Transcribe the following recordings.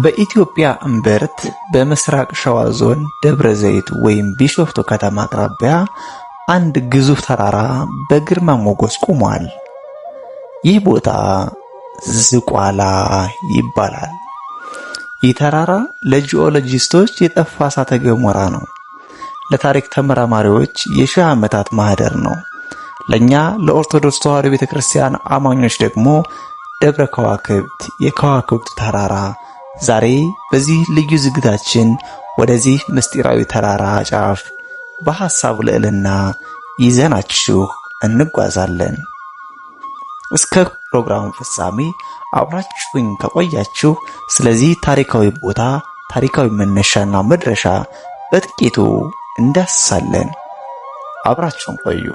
በኢትዮጵያ እምብርት በምስራቅ ሸዋ ዞን ደብረ ዘይት ወይም ቢሾፍቱ ከተማ አቅራቢያ አንድ ግዙፍ ተራራ በግርማ ሞገስ ቆሟል። ይህ ቦታ ዝቋላ ይባላል። ይህ ተራራ ለጂኦሎጂስቶች የጠፋ እሳተ ገሞራ ነው። ለታሪክ ተመራማሪዎች የሺህ ዓመታት ማህደር ነው። ለኛ ለኦርቶዶክስ ተዋሕዶ ቤተክርስቲያን አማኞች ደግሞ ደብረ ከዋክብት የከዋክብት ተራራ። ዛሬ በዚህ ልዩ ዝግታችን ወደዚህ ምስጢራዊ ተራራ ጫፍ በሐሳብ ልዕልና ይዘናችሁ እንጓዛለን። እስከ ፕሮግራሙ ፍጻሜ አብራችሁኝ ከቆያችሁ ስለዚህ ታሪካዊ ቦታ ታሪካዊ መነሻና መድረሻ በጥቂቱ እንዳስሳለን። አብራችሁን ቆዩ።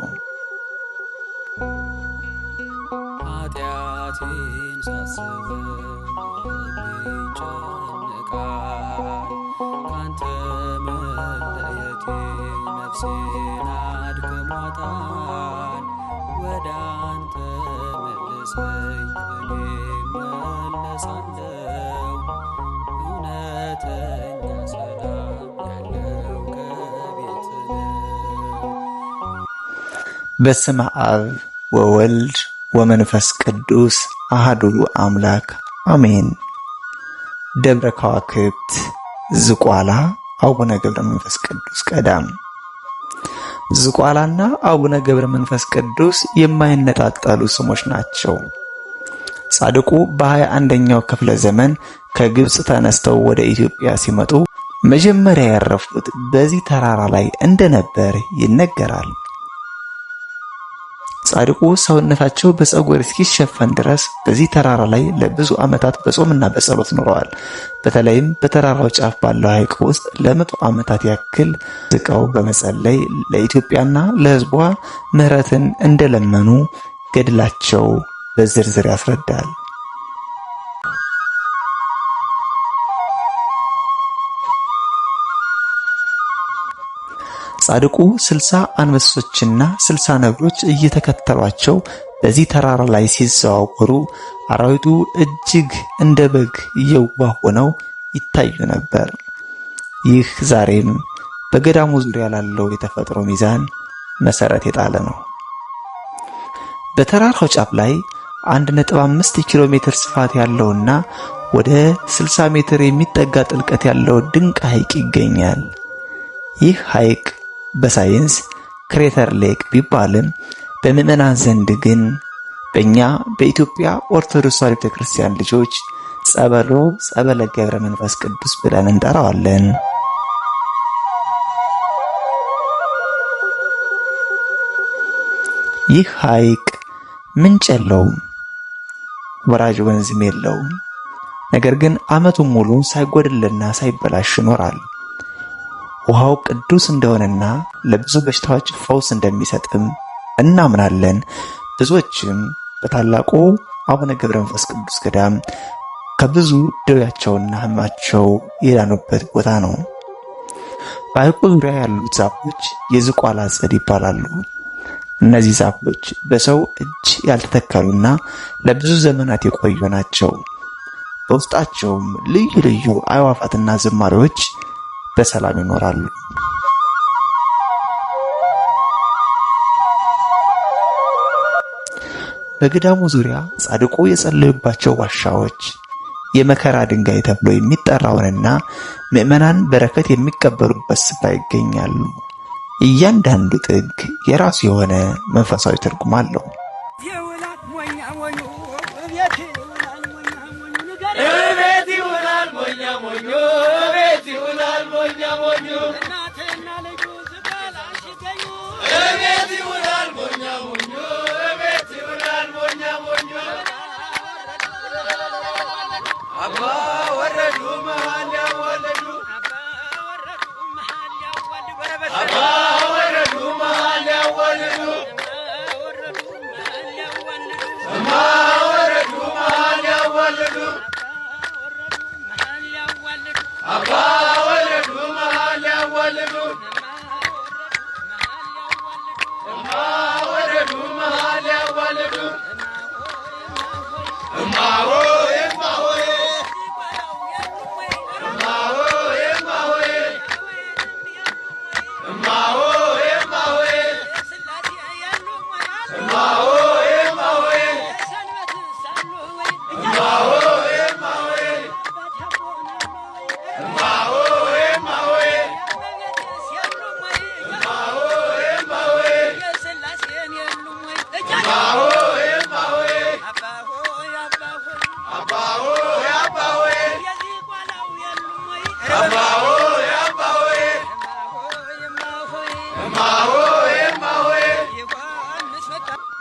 በስመ አብ ወወልድ ወመንፈስ ቅዱስ አሐዱ አምላክ አሜን። ደብረ ከዋክብት ዝቋላ አቡነ ገብረ መንፈስ ቅዱስ ቀዳም። ዝቋላና አቡነ ገብረ መንፈስ ቅዱስ የማይነጣጠሉ ስሞች ናቸው። ጻድቁ በ21ኛው ክፍለ ዘመን ከግብጽ ተነስተው ወደ ኢትዮጵያ ሲመጡ መጀመሪያ ያረፉት በዚህ ተራራ ላይ እንደነበር ይነገራል። ጻድቁ ሰውነታቸው በፀጉር እስኪሸፈን ድረስ በዚህ ተራራ ላይ ለብዙ ዓመታት በጾምና በጸሎት ኖረዋል። በተለይም በተራራው ጫፍ ባለው ሐይቅ ውስጥ ለ100 ዓመታት ያክል ዝቀው በመጸለይ ለኢትዮጵያና ለሕዝቧ ምሕረትን እንደለመኑ ገድላቸው በዝርዝር ያስረዳል። ጻድቁ 60 አንበሶችና 60 ነብሮች እየተከተሏቸው በዚህ ተራራ ላይ ሲዘዋወሩ አራዊቱ እጅግ እንደ በግ የዋህ ሆነው ይታዩ ነበር። ይህ ዛሬም በገዳሙ ዙሪያ ላለው የተፈጥሮ ሚዛን መሰረት የጣለ ነው። በተራራው ጫፍ ላይ 1.5 ኪሎ ሜትር ስፋት ያለውና ወደ 60 ሜትር የሚጠጋ ጥልቀት ያለው ድንቅ ሐይቅ ይገኛል። ይህ ሐይቅ በሳይንስ ክሬተር ሌክ ቢባልም በምዕመናን ዘንድ ግን በእኛ በኢትዮጵያ ኦርቶዶክስ ተዋሕዶ ቤተክርስቲያን ልጆች ጸበለ ገብረ መንፈስ ቅዱስ ብለን እንጠራዋለን። ይህ ሐይቅ ምንጭ የለውም፣ ወራጅ ወንዝም የለውም። ነገር ግን ዓመቱን ሙሉ ሳይጎድልና ሳይበላሽ ይኖራል። ውሃው ቅዱስ እንደሆነና ለብዙ በሽታዎች ፈውስ እንደሚሰጥም እናምናለን። ብዙዎችም በታላቁ አቡነ ገብረ መንፈስ ቅዱስ ገዳም ከብዙ ደዌያቸውና ሕማማቸው የዳኑበት ቦታ ነው። በሐይቁ ዙሪያ ያሉት ዛፎች የዝቋላ ጽድ ይባላሉ። እነዚህ ዛፎች በሰው እጅ ያልተተከሉና ለብዙ ዘመናት የቆዩ ናቸው። በውስጣቸውም ልዩ ልዩ አዕዋፋትና ዝማሬዎች በሰላም ይኖራሉ። በገዳሙ ዙሪያ ጻድቁ የጸለዩባቸው ዋሻዎች የመከራ ድንጋይ ተብሎ የሚጠራውንና ምዕመናን በረከት የሚቀበሉበት ስፍራ ይገኛሉ። እያንዳንዱ ጥግ የራሱ የሆነ መንፈሳዊ ትርጉም አለው።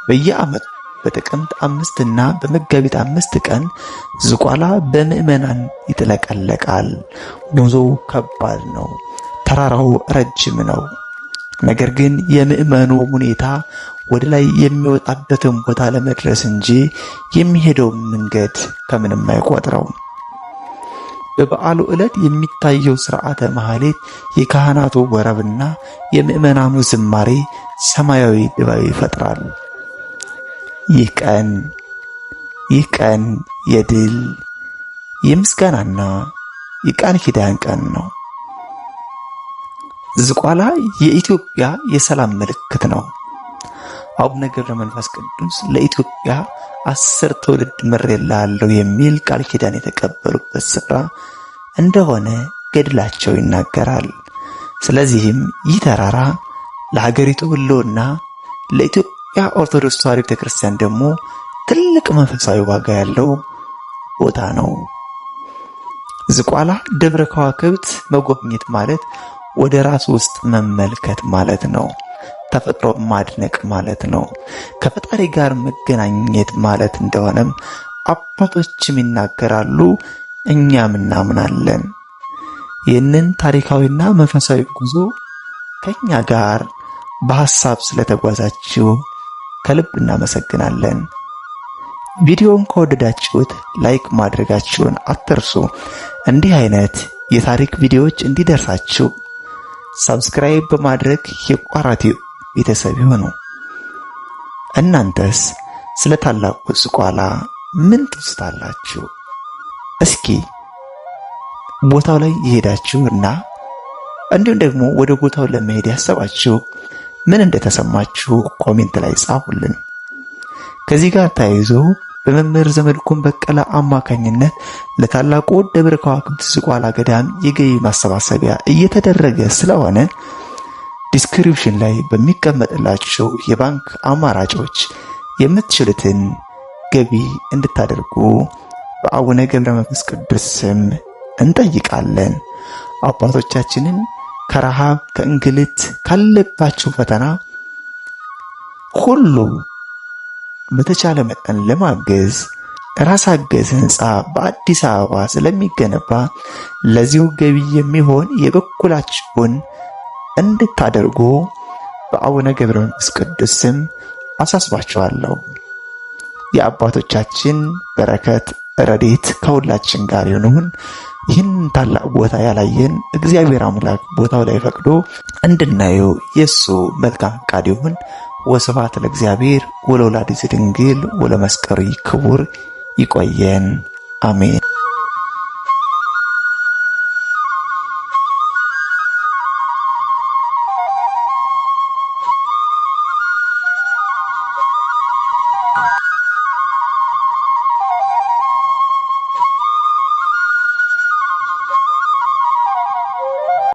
በየዓመቱ በጥቅምት 5 እና በመጋቢት 5 ቀን ዝቋላ በምዕመናን ይጥለቀለቃል። ጉዞው ከባድ ነው። ተራራው ረጅም ነው። ነገር ግን የምዕመኑ ሁኔታ ወደ ላይ የሚወጣበትን ቦታ ለመድረስ እንጂ የሚሄደው መንገድ ከምንም አይቆጥረውም። በበዓሉ ዕለት የሚታየው ሥርዓተ ማህሌት፣ የካህናቱ ወረብና የምዕመናኑ ዝማሬ ሰማያዊ ድባብ ይፈጥራል። ይህ ቀን የድል የምስጋናና የቃል ኪዳን ቀን ነው። ዝቋላ የኢትዮጵያ የሰላም ምልክት ነው። አቡነ ገብረ መንፈስ ቅዱስ ለኢትዮጵያ 10 ትውልድ ምሬልሃለሁ የሚል ቃል ኪዳን የተቀበሉበት ስፍራ እንደሆነ ገድላቸው ይናገራል። ስለዚህም ይህ ተራራ ለሀገሪቱ ሕልውና፣ ለኢትዮጵያ ኦርቶዶክስ ተዋሕዶ ቤተክርስቲያን ደግሞ ትልቅ መንፈሳዊ ዋጋ ያለው ቦታ ነው። ዝቋላ ደብረ ከዋክብት መጎብኘት ማለት ወደ ራስ ውስጥ መመልከት ማለት ነው። ተፈጥሮ ማድነቅ ማለት ነው። ከፈጣሪ ጋር መገናኘት ማለት እንደሆነም አባቶችም ይናገራሉ፣ እኛም እናምናለን። ይህንን ታሪካዊና መንፈሳዊ ጉዞ ከኛ ጋር በሐሳብ ስለተጓዛችሁ ከልብ እናመሰግናለን። ቪዲዮውን ከወደዳችሁት ላይክ ማድረጋችሁን አትርሱ። እንዲህ አይነት የታሪክ ቪዲዮዎች እንዲደርሳችሁ ሰብስክራይብ በማድረግ የቋራ ቲዩብ ቤተሰብ ይሁኑ። እናንተስ ስለ ታላቁ ዝቋላ ምን ትስታላችሁ? እስኪ ቦታው ላይ የሄዳችሁና እንዲሁም ደግሞ ወደ ቦታው ለመሄድ ያሰባችሁ ምን እንደተሰማችሁ ኮሜንት ላይ ጻፉልን። ከዚህ ጋር ተያይዞ በመምህር ዘመድኩን በቀለ አማካኝነት ለታላቁ ደብረ ከዋክብት ዝቋላ ገዳም የገቢ ማሰባሰቢያ እየተደረገ ስለሆነ ዲስክሪፕሽን ላይ በሚቀመጥላችሁ የባንክ አማራጮች የምትችሉትን ገቢ እንድታደርጉ በአቡነ ገብረ መንፈስ ቅዱስ ስም እንጠይቃለን። አባቶቻችንን ከረሃብ ከእንግልት ካለባቸው ፈተና ሁሉ በተቻለ መጠን ለማገዝ ራስ አገዝ ህንፃ በአዲስ አበባ ስለሚገነባ ለዚሁ ገቢ የሚሆን የበኩላችሁን እንድታደርጉ በአቡነ ገብረ መንፈስ ቅዱስ ስም አሳስባችኋለሁ። የአባቶቻችን በረከት ረድኤት ከሁላችን ጋር ይሁን። ይህን ታላቅ ቦታ ያላየን እግዚአብሔር አምላክ ቦታው ላይ ፈቅዶ እንድናየው የሱ መልካም ፈቃድ ይሁን። ወስብሐት ለእግዚአብሔር ወለወላዲቱ ድንግል ወለመስቀሉ ክቡር። ይቆየን። አሜን።